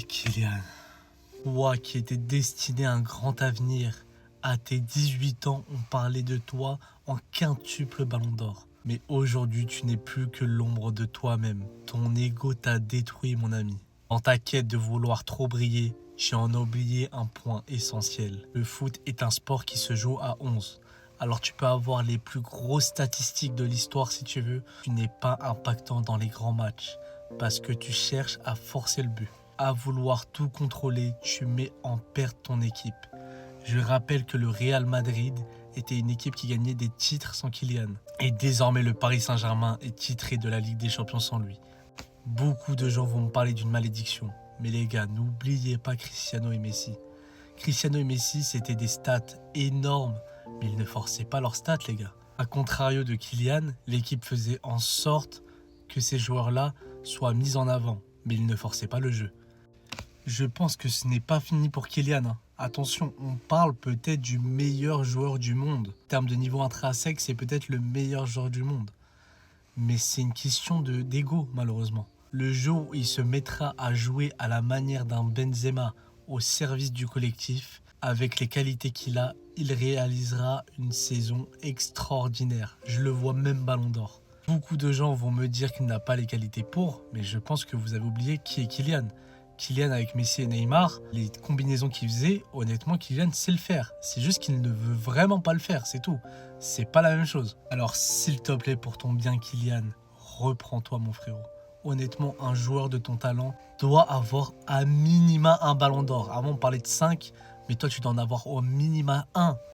Kylian, toi qui étais destiné à un grand avenir, à tes 18 ans, on parlait de toi en quintuple ballon d'or. Mais aujourd'hui, tu n'es plus que l'ombre de toi-même. Ton ego t'a détruit, mon ami. Dans ta quête de vouloir trop briller, tu en as oublié un point essentiel. Le foot est un sport qui se joue à 11. Alors tu peux avoir les plus grosses statistiques de l'histoire si tu veux, tu n'es pas impactant dans les grands matchs parce que tu cherches à forcer le but. À vouloir tout contrôler, tu mets en perte ton équipe. Je rappelle que le Real Madrid était une équipe qui gagnait des titres sans Kylian. Et désormais le Paris Saint-Germain est titré de la Ligue des Champions sans lui. Beaucoup de gens vont me parler d'une malédiction. Mais les gars, n'oubliez pas Cristiano et Messi. Cristiano et Messi, c'était des stats énormes, mais ils ne forçaient pas leurs stats, les gars. A contrario de Kylian, l'équipe faisait en sorte que ces joueurs-là soient mis en avant, mais ils ne forçaient pas le jeu. Je pense que ce n'est pas fini pour Kylian, hein. Attention, on parle peut-être du meilleur joueur du monde. En termes de niveau intrinsèque, c'est peut-être le meilleur joueur du monde. Mais c'est une question d'ego, malheureusement. Le jour où il se mettra à jouer à la manière d'un Benzema, au service du collectif, avec les qualités qu'il a, il réalisera une saison extraordinaire. Je le vois même ballon d'or. Beaucoup de gens vont me dire qu'il n'a pas les qualités pour, mais je pense que vous avez oublié qui est Kylian. Kylian avec Messi et Neymar, les combinaisons qu'il faisait, honnêtement, Kylian sait le faire. C'est juste qu'il ne veut vraiment pas le faire, c'est tout. C'est pas la même chose. Alors, s'il te plaît, pour ton bien, Kylian, reprends-toi, mon frérot. Honnêtement, un joueur de ton talent doit avoir à minima un ballon d'or. Avant, on parlait de 5, mais toi, tu dois en avoir au minima un.